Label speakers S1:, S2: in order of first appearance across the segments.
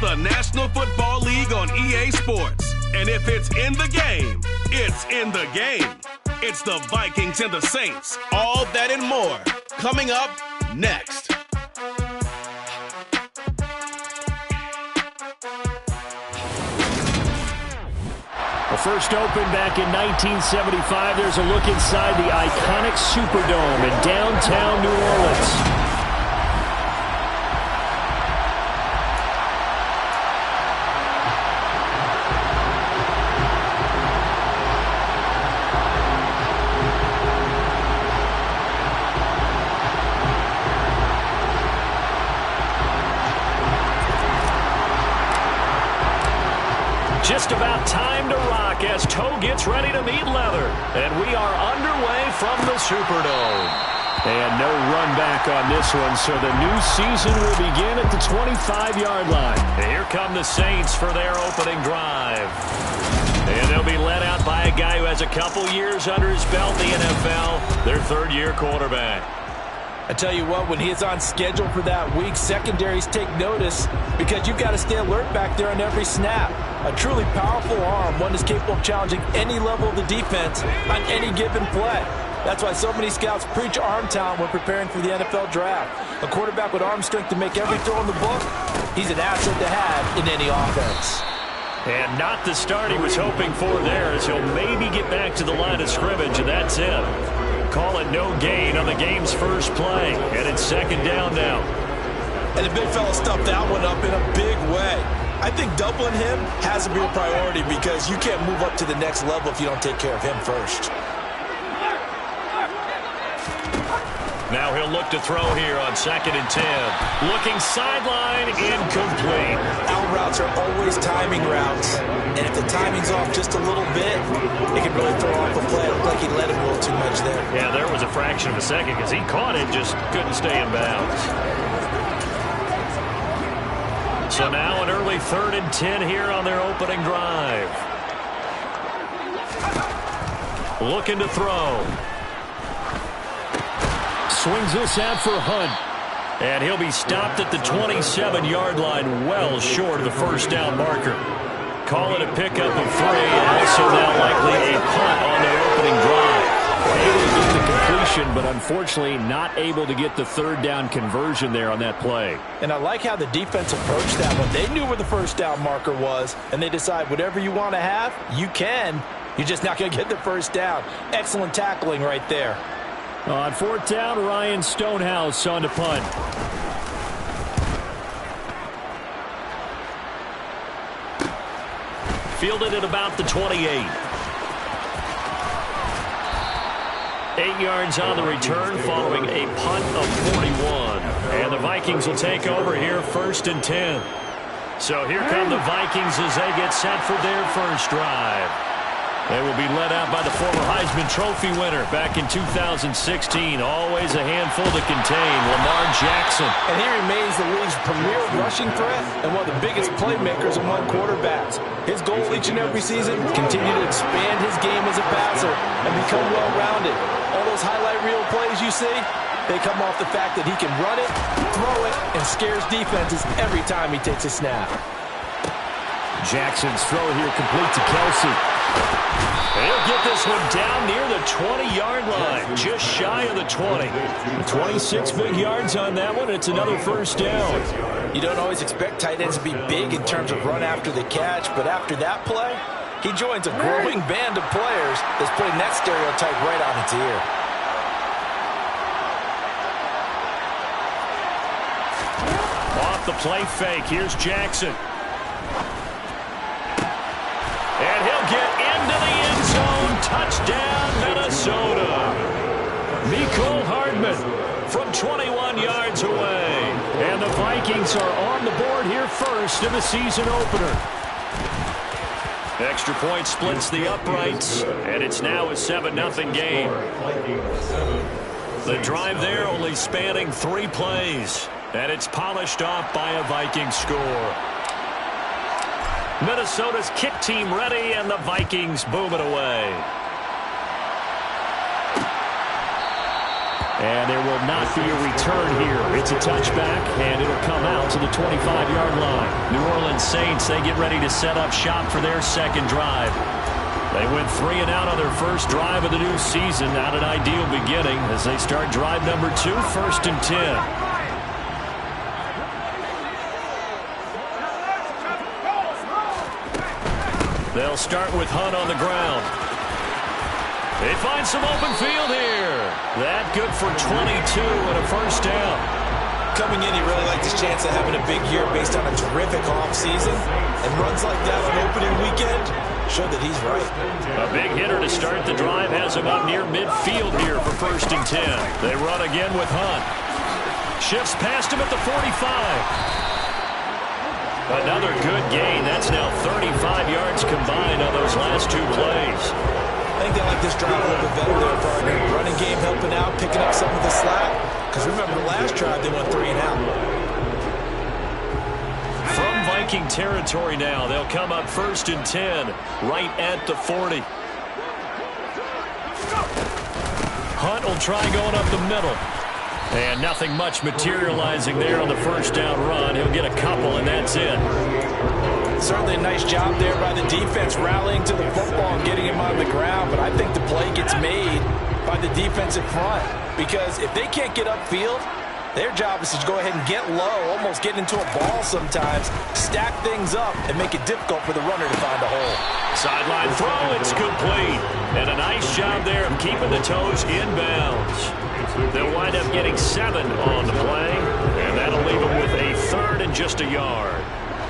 S1: the National Football League on EA Sports. And if it's in the game, it's in the game. It's the Vikings and the Saints. All that and more coming up next.
S2: First opened back in 1975. There's a look inside the iconic Superdome in downtown New Orleans. Just about time to rock as toe gets ready to meet leather. And we are underway from the Superdome. And no run back on this one, so the new season will begin at the 25-yard line. And here come the Saints for their opening drive. And they'll be led out by a guy who has a couple years under his belt in the NFL, their third-year quarterback.
S3: I tell you what, when he is on schedule for that week, secondaries take notice because you've got to stay alert back there on every snap. A truly powerful arm, one that's capable of challenging any level of the defense on any given play. That's why so many scouts preach arm talent when preparing for the NFL draft. A quarterback with arm strength to make every throw in the book, he's an asset to have in any offense.
S2: And not the start he was hoping for there, as he'll maybe get back to the line of scrimmage, and that's it. Call it no gain on the game's first play, and it's second down now.
S3: And the big fella stuffed that one up in a big way. I think doubling him has to be a priority because you can't move up to the next level if you don't take care of him first.
S2: Now he'll look to throw here on 2nd and 10. Looking sideline, incomplete.
S3: Out routes are always timing routes. And if the timing's off just a little bit, it can really throw off a play. It looked like he let him roll too much there.
S2: Yeah, there was a fraction of a second because he caught it, just couldn't stay in bounds. So now an early 3rd and 10 here on their opening drive. Looking to throw. Swings this out for Hunt. And he'll be stopped at the 27-yard line, well short of the first down marker. Call it a pickup of 3, and also now likely a punt on their opening drive. Able to get the completion, but unfortunately not able to get the third down conversion there on that play.
S3: And I like how the defense approached that one. They knew where the first down marker was, and they decide whatever you want to have, you can. You're just not going to get the first down. Excellent tackling right there.
S2: On 4th down, Ryan Stonehouse on to punt. Fielded at about the 28. 8 yards on the return following a punt of 41. And the Vikings will take over here 1st and 10. So here come the Vikings as they get set for their first drive. They will be led out by the former Heisman Trophy winner back in 2016. Always a handful to contain, Lamar Jackson.
S3: And he remains the league's premier rushing threat and one of the biggest playmakers among quarterbacks. His goal each and every season, continue to expand his game as a passer and become well-rounded. All those highlight reel plays you see, they come off the fact that he can run it, throw it, and scares defenses every time he takes a snap.
S2: Jackson's throw here complete to Kelsey. He'll get this one down near the 20-yard line, just shy of the 20. 26 big yards on that one. It's another first down.
S3: You don't always expect tight ends to be big in terms of run after the catch, but after that play, he joins a growing band of players that's putting that stereotype right on its ear.
S2: Off the play fake, here's Jackson. And he'll get into the end zone. Touchdown, Minnesota. Mecole Hardman from 21 yards away. And the Vikings are on the board here first in the season opener. Extra point splits the uprights, and it's now a 7-0 game. The drive there only spanning 3 plays, and it's polished off by a Viking score. Minnesota's kick team ready, and the Vikings boom it away. And there will not be a return here. It's a touchback, and it'll come out to the 25-yard line. New Orleans Saints, they get ready to set up shop for their second drive. They went 3 and out on their first drive of the new season. Not an ideal beginning as they start drive number 2, 1st and 10. They'll start with Hunt on the ground. They find some open field here. That good for 22 and a first down.
S3: Coming in, he really liked his chance of having a big year based on a terrific offseason. And runs like that on opening weekend show that he's right.
S2: A big hitter to start the drive has him up near midfield here for 1st and 10. They run again with Hunt. Shifts past him at the 45. Another good gain. That's now 35 yards combined on those last 2 plays.
S3: I think they like this drive a little bit better there, partner. Running game helping out, picking up some of the slack. Because remember, the last drive they went 3 and out.
S2: From Viking territory now, they'll come up 1st and 10, right at the 40. Hunt will try going up the middle. And nothing much materializing there on the first down run. He'll get a couple, and that's it.
S3: Certainly a nice job there by the defense rallying to the football and getting him on the ground. But I think the play gets made by the defensive front. Because if they can't get upfield, their job is to go ahead and get low, almost get into a ball sometimes, stack things up, and make it difficult for the runner to find a hole.
S2: Sideline throw, it's complete. And a nice job there of keeping the toes in bounds. They'll wind up getting 7 on the play, and that'll leave them with a 3rd and just a yard.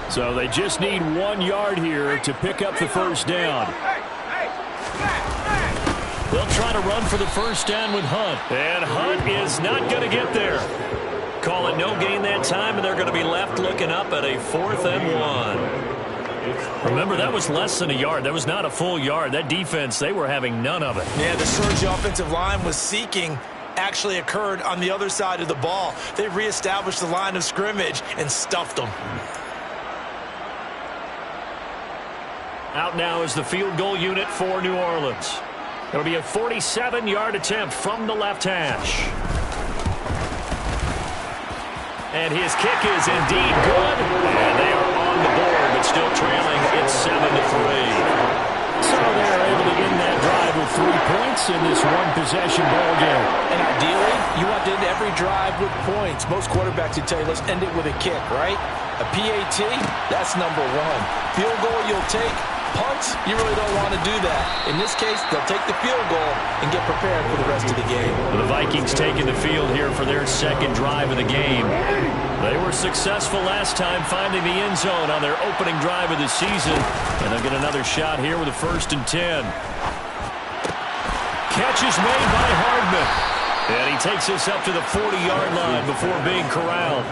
S2: So they just need 1 yard here to pick up the first down. They'll try to run for the first down with Hunt. And Hunt is not going to get there. Call it no gain that time, and they're going to be left looking up at a 4th and 1. Remember, that was less than a yard. That was not a full yard. That defense, they were having none of it.
S3: Yeah, the surge offensive line was seeking actually occurred on the other side of the ball. They reestablished the line of scrimmage and stuffed them.
S2: Out now is the field goal unit for New Orleans. It'll be a 47-yard attempt from the left hash. And his kick is indeed good. And they are on the board, but still trailing. It's 7-3. So they're able to end that drive with 3 points in this one-possession ball game.
S3: And ideally, you want to end every drive with points. Most quarterbacks would tell you, let's end it with a kick, right? A PAT, that's number 1. Field goal you'll take. Punts, you really don't want to do that. In this case, they'll take the field goal and get prepared for the rest of the game.
S2: The Vikings taking the field here for their second drive of the game. They were successful last time finding the end zone on their opening drive of the season. And they'll get another shot here with a 1st and 10. Catch is made by Hardman. And he takes us up to the 40-yard line before being corralled.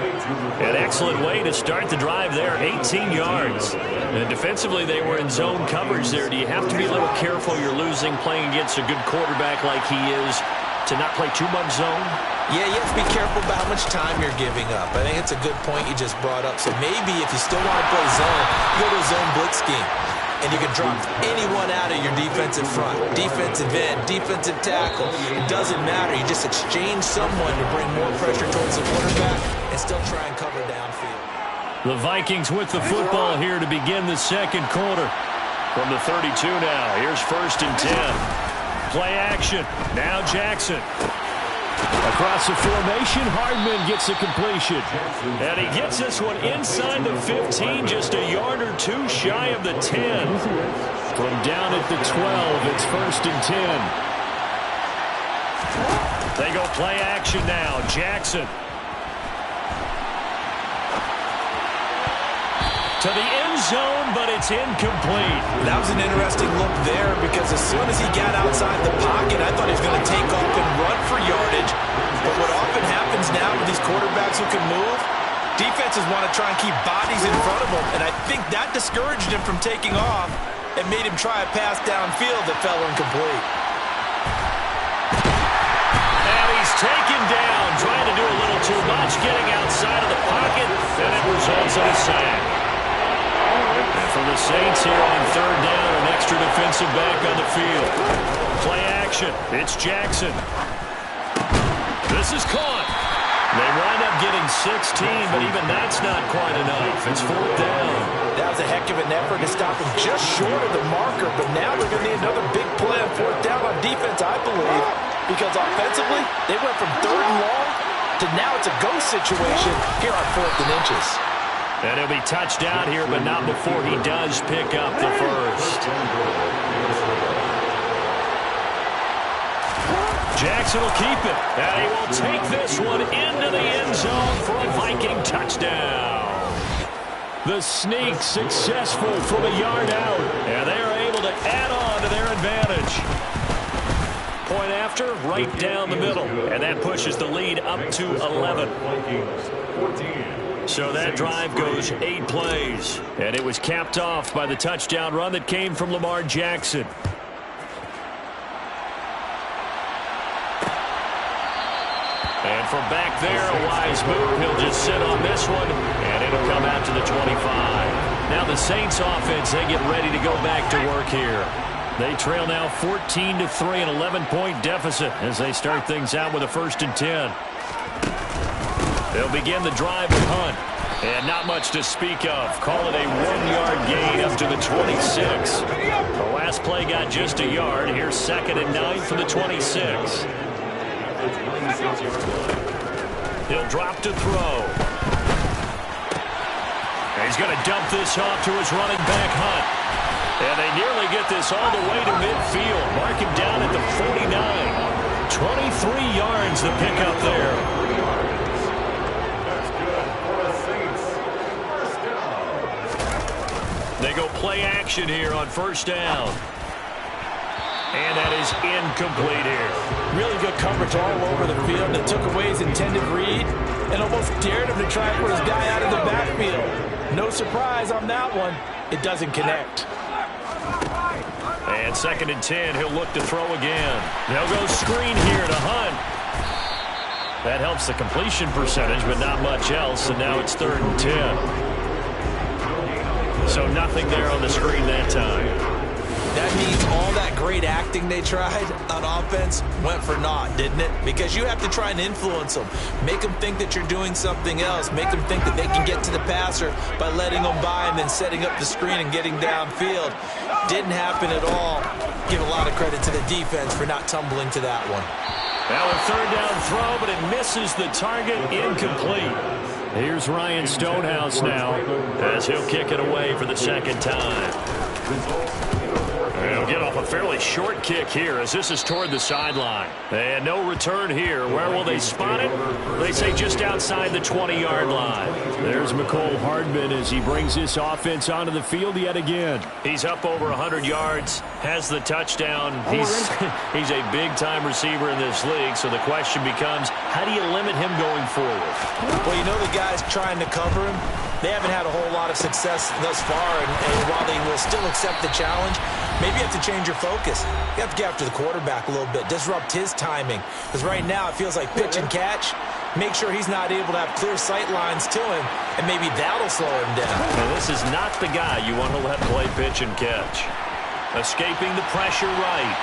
S2: An excellent way to start the drive there, 18 yards. And defensively, they were in zone coverage there. Do you have to be a little careful you're losing playing against a good quarterback like he is to not play too much zone?
S3: Yeah, you have to be careful about how much time you're giving up. I think it's a good point you just brought up. So maybe if you still want to play zone, you go to a zone blitz scheme. And you can drop anyone out of your defensive front. Defensive end, defensive tackle. It doesn't matter. You just exchange someone to bring more pressure towards the quarterback and still try and cover downfield.
S2: The Vikings with the football here to begin the second quarter. From the 32 now, here's 1st and 10. Play action. Now Jackson. Across the formation, Hardman gets a completion. And he gets this one inside the 15, just a yard or 2 shy of the 10. From down at the 12, it's 1st and 10. They go play action now. Jackson. To the end zone, but it's incomplete.
S3: That was an interesting look there because as soon as he got outside the pocket, I thought he was going to take off and run for yardage. But what often happens now with these quarterbacks who can move, defenses want to try and keep bodies in front of them. And I think that discouraged him from taking off and made him try a pass downfield that fell incomplete.
S2: And he's taken down, trying to do a little too much, getting outside of the pocket, and it results in a sack. And for the Saints here on 3rd down, an extra defensive back on the field. Play action. It's Jackson. This is caught. They wind up getting 16, but even that's not quite enough. It's 4th down.
S3: That was a heck of an effort to stop him just short of the marker, but now they're going to need another big play on 4th down on defense, I believe, because offensively, they went from 3rd and long to now it's a go situation here on 4th and inches.
S2: And he'll be touched down here, but not before he does pick up the first. Jackson will keep it, and he will take this one into the end zone for a Viking touchdown. The sneak successful from a yard out, and they are able to add on to their advantage. Point after, right down the middle, and that pushes the lead up to 11. So that drive goes 8 plays, and it was capped off by the touchdown run that came from Lamar Jackson. And from back there, a wise move. He'll just sit on this one, and it'll come out to the 25. Now the Saints offense, they get ready to go back to work here. They trail now 14-3, an 11-point deficit as they start things out with a 1st and 10. They'll begin the drive with Hunt. And not much to speak of. Call it a 1-yard gain up to the 26. The last play got just a yard. Here's 2nd and 9 for the 26. He'll drop to throw. And he's going to dump this off to his running back, Hunt. And they nearly get this all the way to midfield. Mark him down at the 49. 23 yards the pickup there. They go play action here on 1st down. And that is incomplete here.
S3: Really good coverage all over the field. They took away his intended read and almost dared him to try and put his guy out of the backfield. No surprise on that one. It doesn't connect.
S2: And 2nd and 10, he'll look to throw again. They'll go screen here to Hunt. That helps the completion percentage, but not much else, and now it's 3rd and 10. So nothing there on the screen that time.
S3: That means all that great acting they tried on offense went for naught, didn't it? Because you have to try and influence them. Make them think that you're doing something else. Make them think that they can get to the passer by letting them by and then setting up the screen and getting downfield. Didn't happen at all. Give a lot of credit to the defense for not tumbling to that one.
S2: Now a 3rd down throw, but it misses the target, incomplete. Here's Ryan Stonehouse now as he'll kick it away for the 2nd time. He'll get off a fairly short kick here as this is toward the sideline. And no return here. Where will they spot it? They say just outside the 20-yard line. There's McCole Hardman as he brings this offense onto the field yet again. He's up over 100 yards, has the touchdown. He's a big-time receiver in this league, so the question becomes, how do you limit him going forward?
S3: Well, you know the guys trying to cover him, they haven't had a whole lot of success thus far, and while they will still accept the challenge, maybe you have to change your focus. You have to get after the quarterback a little bit, disrupt his timing. Because right now it feels like pitch and catch. Make sure he's not able to have clear sight lines to him, and maybe that'll slow him down.
S2: Now, this is not the guy you want to let play pitch and catch. Escaping the pressure right.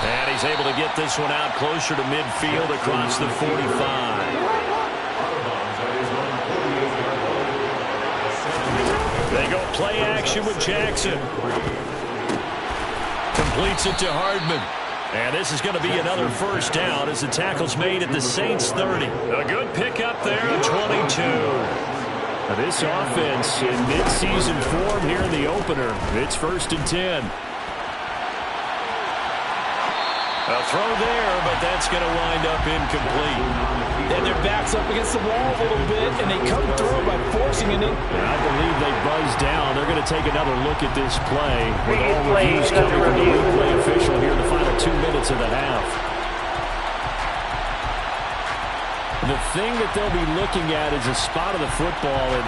S2: And he's able to get this one out closer to midfield across the 45. They go play action with Jackson. Completes it to Hardman. And this is going to be another 1st down as the tackle's made at the Saints 30. A good pickup there at 22. Now this offense in midseason form here in the opener. It's 1st and 10. A throw there, but that's going to wind up incomplete.
S3: And their back's up against the wall a little bit, and they come through by forcing it in.
S2: And I believe they buzzed down. They're going to take another look at this play with all reviews coming from the replay official here in the final 2 minutes of the half. The thing that they'll be looking at is a spot of the football, and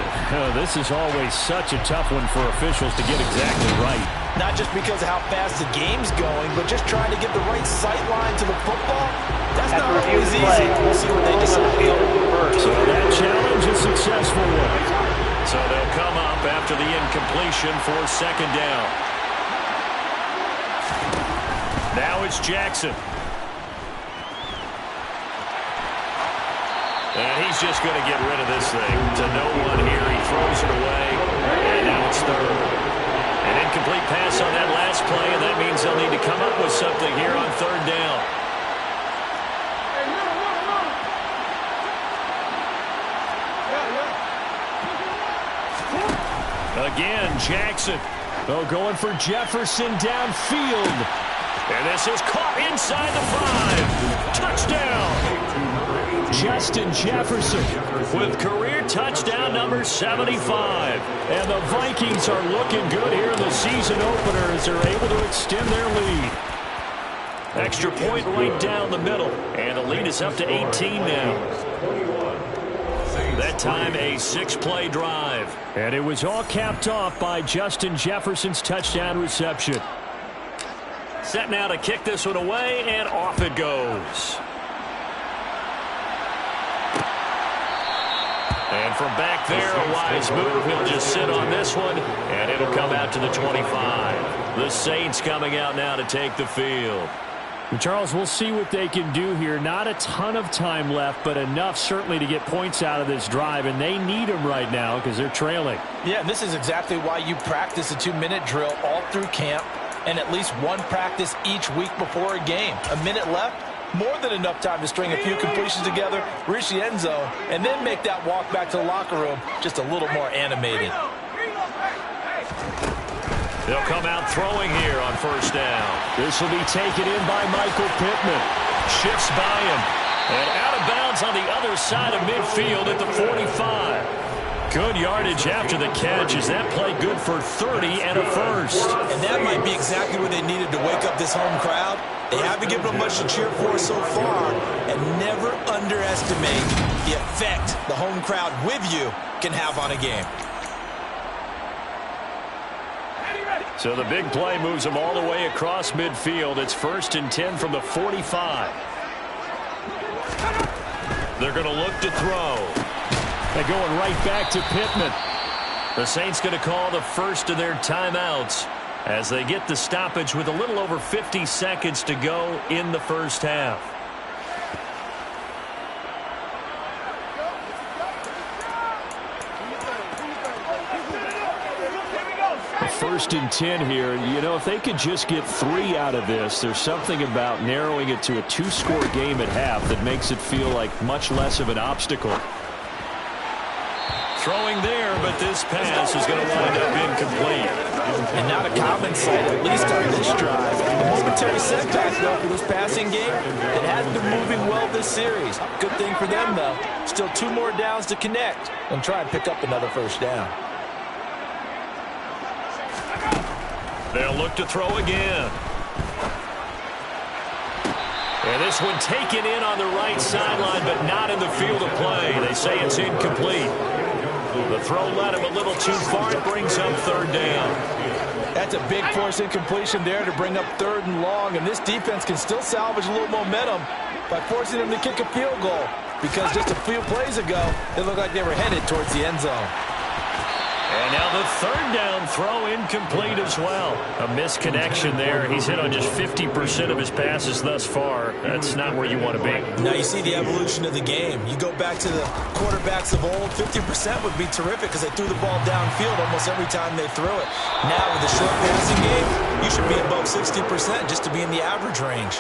S2: this is always such a tough one for officials to get exactly right.
S3: Not just because of how fast the game's going, but just trying to get the right sight line to the football. That's not always easy. We'll see what they decide.
S2: So that challenge is successful one. So they'll come up after the incompletion for 2nd down. Now it's Jackson. And he's just going to get rid of this thing. To no one here. He throws it away. And now it's third. An incomplete pass on that last play, and that means they'll need to come up with something here on third down. Again, Jackson. Oh, going for Jefferson downfield. And this is caught inside the 5. Touchdown. Justin Jefferson with career touchdown number 75. And the Vikings are looking good here in the season opener as they're able to extend their lead. Extra point right down the middle. And the lead is up to 18 now. That time a 6-play drive. And it was all capped off by Justin Jefferson's touchdown reception. Set now to kick this one away, and off it goes. And from back there, a wise move. He'll just sit on this one, and it'll come out to the 25. The Saints coming out now to take the field. And Charles, we'll see what they can do here. Not a ton of time left, but enough certainly to get points out of this drive, and they need them right now because they're trailing.
S3: Yeah, and this is exactly why you practice a 2-minute drill all through camp and at least one practice each week before a game. A minute left, more than enough time to string a few completions together, reach the end zone, and then make that walk back to the locker room just a little more animated.
S2: They'll come out throwing here on first down. This will be taken in by Michael Pittman. Shifts by him. And out of bounds on the other side of midfield at the 45. Good yardage after the catch. Is that play good for 30 and a first?
S3: And that might be exactly what they needed to wake up this home crowd. They haven't given them much to cheer for so far. And never underestimate the effect the home crowd with you can have on a game.
S2: So the big play moves them all the way across midfield. It's 1st and 10 from the 45. They're going to look to throw. They're going right back to Pittman. The Saints going to call the first of their timeouts as they get the stoppage with a little over 50 seconds to go in the first half. First and 10 here. You know, if they could just get 3 out of this, there's something about narrowing it to a 2-score game at half that makes it feel like much less of an obstacle. Throwing there, but this pass is going to wind up incomplete.
S3: And not a common sight, at least on this drive. A momentary setback, though, for this passing game. It has been moving well this series. Good thing for them, though. Still 2 more downs to connect and try and pick up another first down.
S2: They'll look to throw again. And this one taken in on the right sideline, but not in the field of play. They say it's incomplete. The throw led him a little too far. It brings up third down.
S3: That's a big force incompletion there to bring up 3rd and long, and this defense can still salvage a little momentum by forcing them to kick a field goal, because just a few plays ago, it looked like they were headed towards the end zone.
S2: And now the 3rd down throw incomplete as well. A misconnection there. He's hit on just 50% of his passes thus far. That's not where you want to be.
S3: Now you see the evolution of the game. You go back to the quarterbacks of old, 50% would be terrific because they threw the ball downfield almost every time they threw it. Now with the short passing game, you should be above 60% just to be in the average range.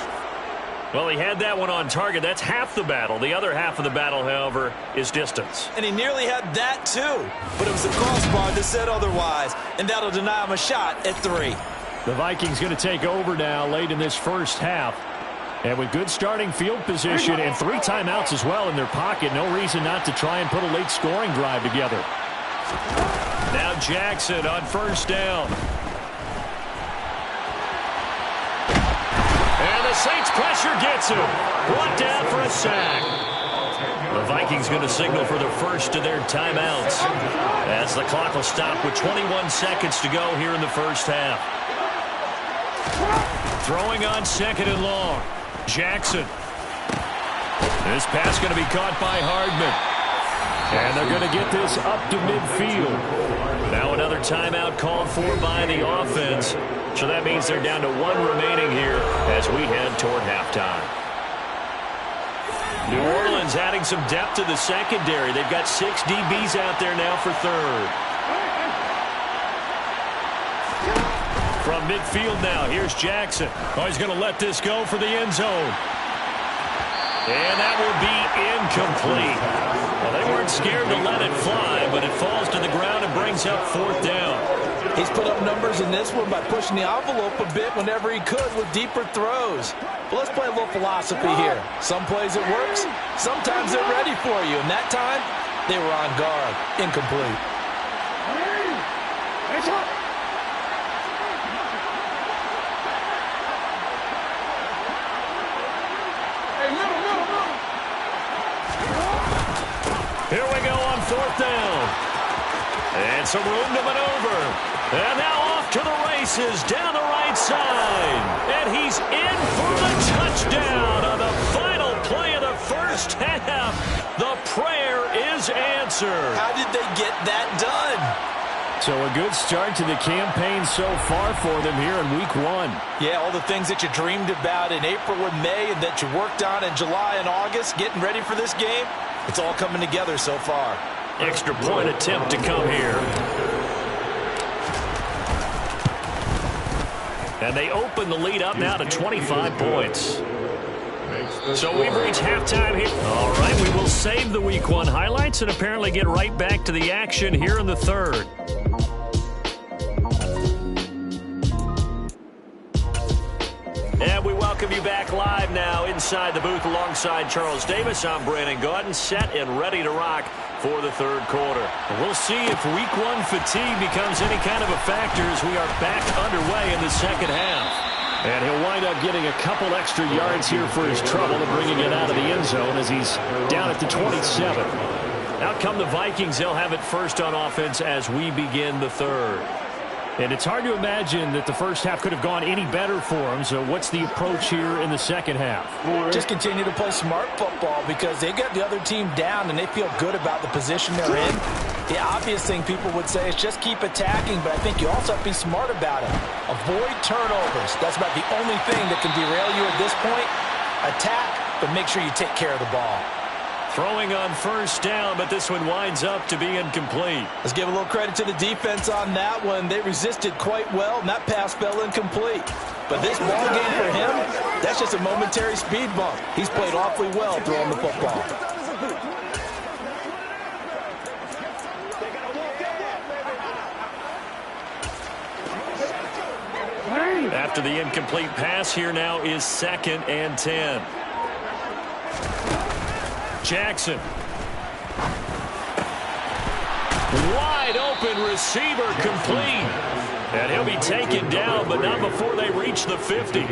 S2: Well, he had that one on target. That's half the battle. The other half of the battle, however, is distance.
S3: And he nearly had that, too. But it was a crossbar that said otherwise, and that'll deny him a shot at 3.
S2: The Vikings going to take over now late in this first half. And with good starting field position and 3 timeouts as well in their pocket, no reason not to try and put a late scoring drive together. Now Jackson on first down. Saints pressure gets him. Brought down for a sack. The Vikings going to signal for the first of their timeouts as the clock will stop with 21 seconds to go here in the first half. Throwing on 2nd and long. Jackson. This pass going to be caught by Hardman. And they're going to get this up to midfield. Now another timeout called for by the offense. So that means they're down to 1 remaining here as we head toward halftime. New Orleans adding some depth to the secondary. They've got 6 DBs out there now for third. From midfield now, here's Jackson. Oh, he's going to let this go for the end zone. And that will be incomplete. Well, they weren't scared to let it fly, but it falls to the ground and brings up fourth down.
S3: He's put up numbers in this one by pushing the envelope a bit whenever he could with deeper throws. But let's play a little philosophy here. Some plays it works, sometimes they're ready for you. And that time, they were on guard. Incomplete.
S2: Here we go on fourth down. And some room to maneuver. And now off to the races down the right side. And he's in for the touchdown on the final play of the first half. The prayer is answered.
S3: How did they get that done?
S2: So a good start to the campaign so far for them here in week 1.
S3: Yeah, all the things that you dreamed about in April and May and that you worked on in July and August, getting ready for this game, it's all coming together so far.
S2: Extra point attempt to come here. And they open the lead up now to 25 points. So we've reached halftime here. All right, we will save the week 1 highlights and apparently get right back to the action here in the third. And we welcome you back live now inside the booth alongside Charles Davis. I'm Brandon Gaudin, set and ready to rock for the third quarter. We'll see if week 1 fatigue becomes any kind of a factor as we are back underway in the second half. And he'll wind up getting a couple extra yards here for his trouble and bringing it out of the end zone as he's down at the 27. Out come the Vikings. They'll have it first on offense as we begin the third. And it's hard to imagine that the first half could have gone any better for them. So what's the approach here in the second half?
S3: Just continue to play smart football because they got the other team down and they feel good about the position they're in. The obvious thing people would say is just keep attacking, but I think you also have to be smart about it. Avoid turnovers. That's about the only thing that can derail you at this point. Attack, but make sure you take care of the ball.
S2: Throwing on first down, but this one winds up to be incomplete.
S3: Let's give a little credit to the defense on that one. They resisted quite well, and that pass fell incomplete. But this ball game for him, that's just a momentary speed bump. He's played awfully well throwing the football.
S2: After the incomplete pass, here now is 2nd and 10. Jackson. Wide open receiver complete. And he'll be taken down, but not before they reach the 50.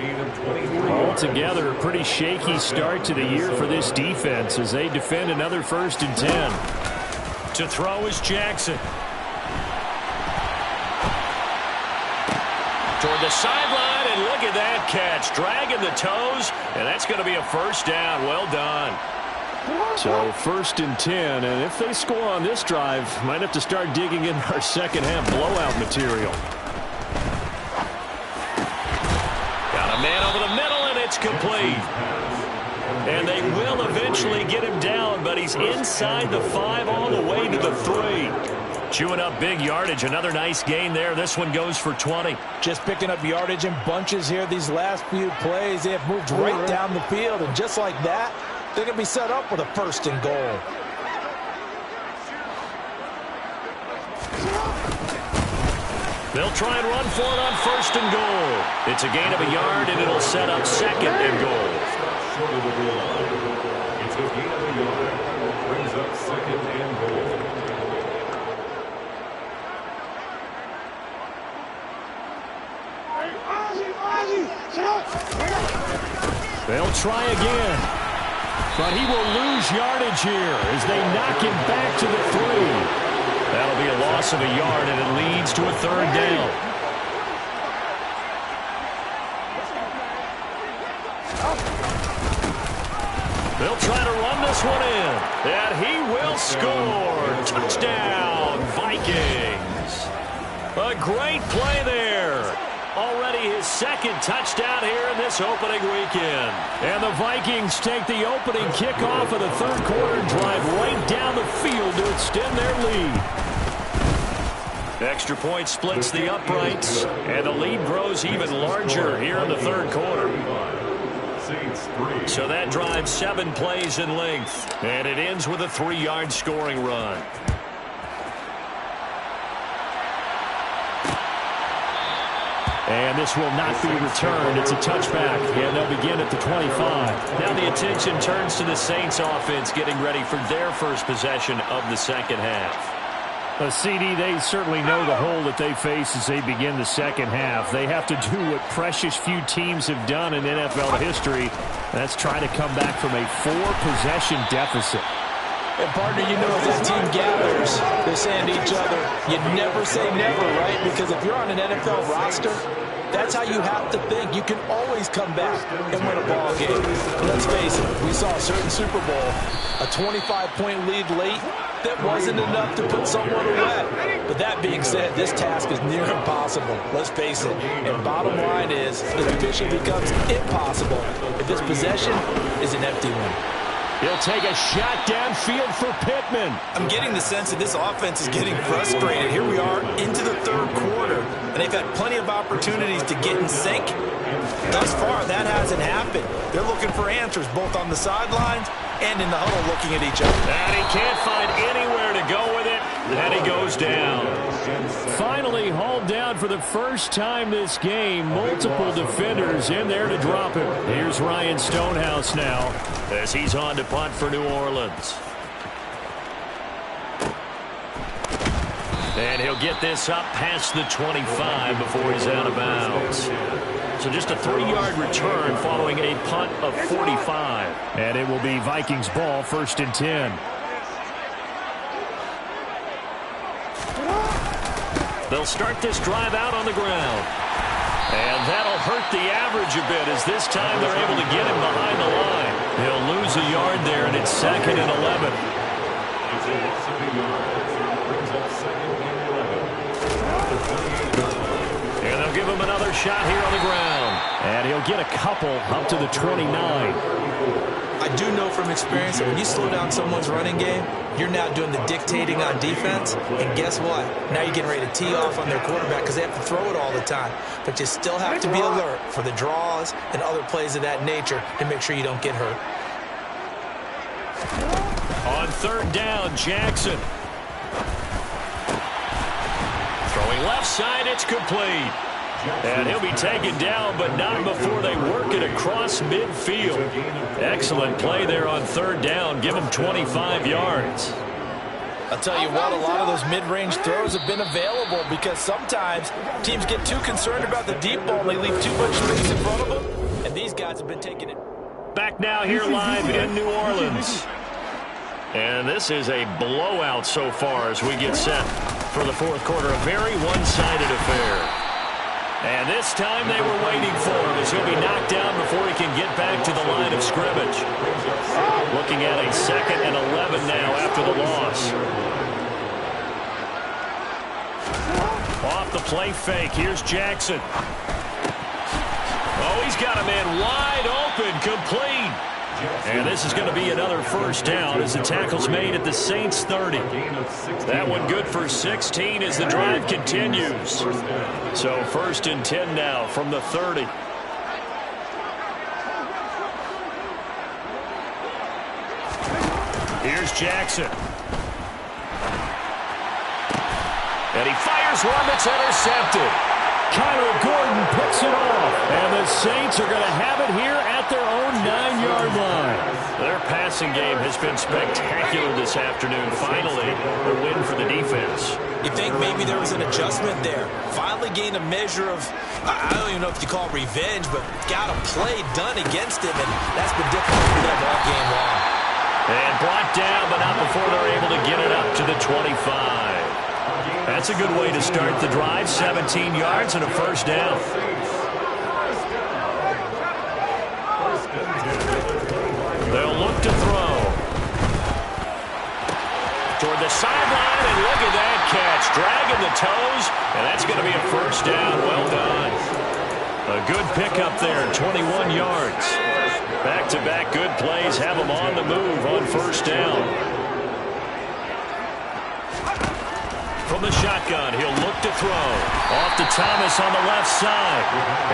S2: Altogether, a pretty shaky start to the year for this defense as they defend another 1st and 10. To throw is Jackson. Toward the sideline, and look at that catch. Dragging the toes, and that's going to be a first down. Well done. So 1st and 10, and if they score on this drive, might have to start digging in our second half blowout material. Got a man over the middle, and it's complete. And they will eventually get him down, but he's inside the 5 all the way to the 3. Chewing up big yardage. Another nice gain there. This one goes for 20.
S3: Just picking up yardage in bunches here these last few plays. They have moved right down the field, and just like that, they're going to be set up with a 1st and goal.
S2: They'll try and run for it on 1st and goal. It's a gain of a yard, and it'll set up 2nd and goal.
S4: It's a gain of a yard. Brings up 2nd and goal.
S2: They'll try again. But he will lose yardage here as they knock him back to the 3. That'll be a loss of a yard, and it leads to a 3rd down. They'll try to run this one in, and he will score. Touchdown, Vikings. A great play there. Already his second touchdown here in this opening weekend. And the Vikings take the opening kickoff of the third quarter and drive right down the field to extend their lead. Extra point splits the uprights, and the lead grows even larger here in the third quarter. So that drives 7 plays in length, and it ends with a 3-yard scoring run. And this will not be returned. It's a touchback, and they'll begin at the 25. Now the attention turns to the Saints offense getting ready for their first possession of the second half.
S5: A CD, they certainly know the hole that they face as they begin the second half. They have to do what precious few teams have done in NFL history. That's try to come back from a 4-possession deficit.
S3: And partner, you know, as that team gathers, they're saying to each other, you never say never, right? Because if you're on an NFL roster, that's how you have to think. You can always come back and win a ball game. Let's face it, we saw a certain Super Bowl, a 25-point lead late, that wasn't enough to put someone away. But that being said, this task is near impossible. Let's face it. And bottom line is, it officially becomes impossible if this possession is an empty one.
S2: He'll take a shot downfield for Pittman.
S3: I'm getting the sense that this offense is getting frustrated. Here we are into the third quarter, and they've had plenty of opportunities to get in sync. Thus far, that hasn't happened. They're looking for answers both on the sidelines and in the huddle looking at each other.
S2: And he can't find anywhere to go with it, and he goes down. Finally hauled down for the first time this game. Multiple defenders in there to drop him. Here's Ryan Stonehouse now as he's on to punt for New Orleans. And he'll get this up past the 25 before he's out of bounds. So just a 3-yard return following a punt of 45.
S5: And it will be Vikings ball, 1st and 10.
S2: They'll start this drive out on the ground. And that'll hurt the average a bit as this time they're able to get him behind the line. He'll lose a yard there, and it's 2nd and 11. And they'll give him another shot here on the ground.
S5: And he'll get a couple up to the 29.
S3: I do know from experience that when you slow down someone's running game, you're now doing the dictating on defense. And guess what? Now you're getting ready to tee off on their quarterback because they have to throw it all the time. But you still have to be alert for the draws and other plays of that nature to make sure you don't get hurt.
S2: On 3rd down, Jackson. Throwing left side, it's complete. And he'll be taken down, but not before they work it across midfield. Excellent play there on 3rd down. Give him 25 yards.
S3: I'll tell you what, a lot of those mid-range throws have been available because sometimes teams get too concerned about the deep ball and they leave too much space in front of them. And these guys have been taking it.
S2: Back now here live in New Orleans. And this is a blowout so far as we get set for the 4th quarter. A very one-sided affair. And this time they were waiting for him as he'll be knocked down before he can get back to the line of scrimmage. Looking at a 2nd and 11 now after the loss. Off the play fake. Here's Jackson. Oh, he's got a man wide open, complete. And this is going to be another 1st down as the tackle's made at the Saints 30. That one good for 16 as the drive continues. So 1st and 10 now from the 30. Here's Jackson. And he fires one that's intercepted.
S5: Kyler Gordon picks it off. And the Saints are going to have it here at their own 9-yard line.
S2: Their passing game has been spectacular this afternoon. Finally, a win for the defense.
S3: You think maybe there was an adjustment there. Finally gained a measure of, I don't even know if you call it revenge, but got a play done against him, and that's been difficult for them all game long.
S2: And brought down, but not before they're able to get it up to the 25. That's a good way to start the drive. 17 yards and a 1st down. They'll look to throw. Toward the sideline, and look at that catch. Dragging the toes, and that's going to be a 1st down. Well done. A good pickup there, 21 yards. Back-to-back good plays have him on the move on first down. From the shotgun, he'll look to throw. Off to Thomas on the left side.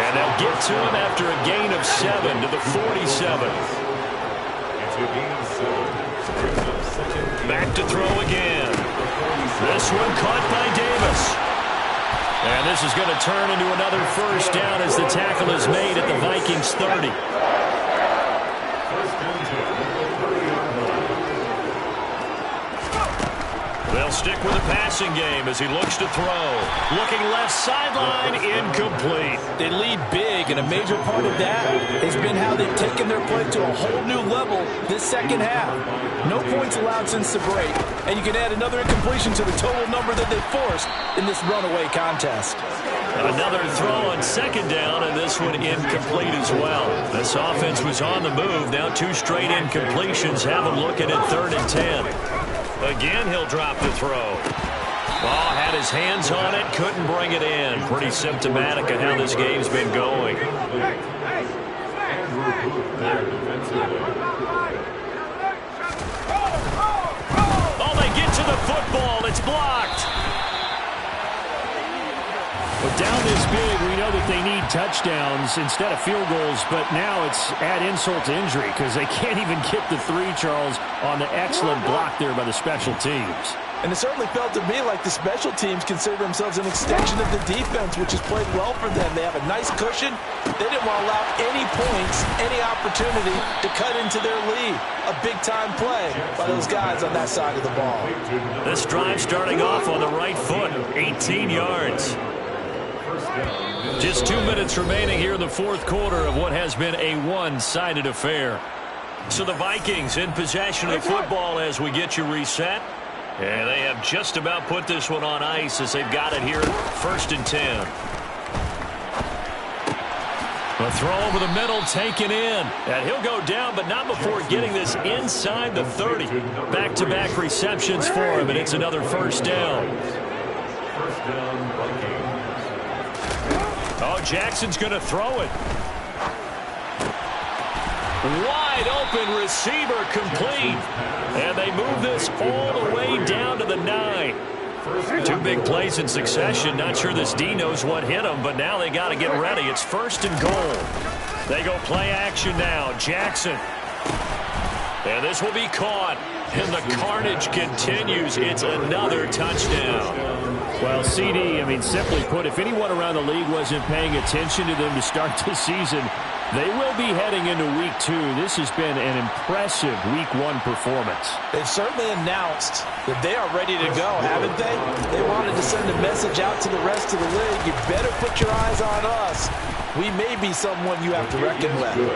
S2: And they'll get to him after a gain of 7 to the 47. Back to throw again. This one caught by Davis. And this is going to turn into another first down as the tackle is made at the Vikings 30. They'll stick with the passing game as he looks to throw. Looking left sideline, incomplete.
S3: They lead big, and a major part of that has been how they've taken their play to a whole new level this second half. No points allowed since the break, and you can add another incompletion to the total number that they forced in this runaway contest.
S2: Another throw on second down, and this one incomplete as well. This offense was on the move. Now 2 straight incompletions have them looking at 3rd and 10. Again, he'll drop the throw. Ball had his hands on it, couldn't bring it in. Pretty symptomatic of how this game's been going. Oh, they get to the football. It's blocked.
S5: But down this big, we know that they need touchdowns instead of field goals, but now it's add insult to injury because they can't even get the 3, Charles, on the excellent block there by the special teams.
S3: And it certainly felt to me like the special teams consider themselves an extension of the defense, which has played well for them. They have a nice cushion. They didn't want to allow any points, any opportunity to cut into their lead. A big-time play by those guys on that side of the ball.
S2: This drive starting off on the right foot, 18 yards. Just 2 minutes remaining here in the 4th quarter of what has been a one-sided affair. So the Vikings in possession of the football as we get you reset. And they have just about put this one on ice as they've got it here 1st and 10. A throw over the middle taken in. And he'll go down, but not before getting this inside the 30. Back-to-back receptions for him, and it's another first down. Oh, Jackson's going to throw it. Wide open receiver complete. And they move this all the way down to the 9. 2 big plays in succession. Not sure this D knows what hit him, but now they got to get ready. It's 1st and goal. They go play action now. Jackson. And this will be caught. And the carnage continues. It's another touchdown.
S5: Well, CD, I mean, simply put, if anyone around the league wasn't paying attention to them to start this season, they will be heading into Week 2. This has been an impressive Week 1 performance.
S3: They've certainly announced that they are ready to go, haven't they? They wanted to send a message out to the rest of the league. You better put your eyes on us. We may be someone you have to reckon with.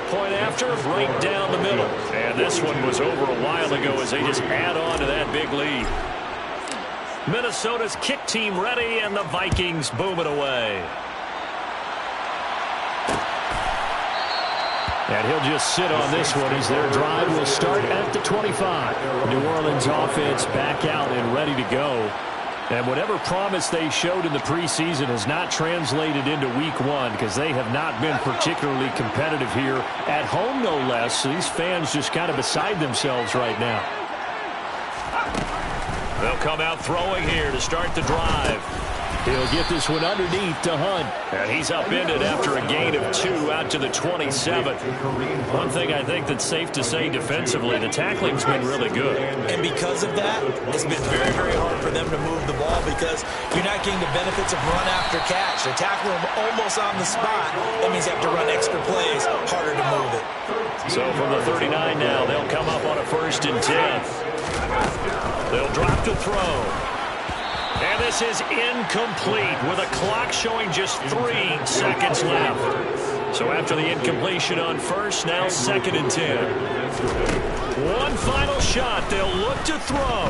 S2: Point after, right down the middle. And this one was over a while ago as they just add on to that big lead. Minnesota's kick team ready, and the Vikings boom it away.
S5: And he'll just sit on this one as their drive will start at the 25. New Orleans offense back out and ready to go. And whatever promise they showed in the preseason has not translated into Week 1 because they have not been particularly competitive here at home, no less. So these fans just kind of beside themselves right now.
S2: They'll come out throwing here to start the drive.
S5: He'll get this one underneath to Hunt.
S2: And he's upended after a gain of 2 out to the 27. One thing I think that's safe to say defensively, the tackling's been really good.
S3: And because of that, it's been very, very hard for them to move the ball because you're not getting the benefits of run after catch. They're tackling them almost on the spot. That means you have to run extra plays, harder to move it.
S2: So from the 39 now, they'll come up on a 1st and 10. They'll drop to throw. And this is incomplete with a clock showing just 3 seconds left. So after the incompletion on first, now 2nd and 10. One final shot. They'll look to throw.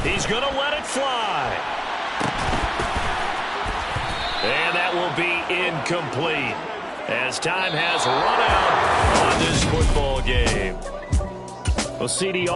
S2: He's going to let it fly. And that will be incomplete as time has run out on this football game.
S5: Well, CD...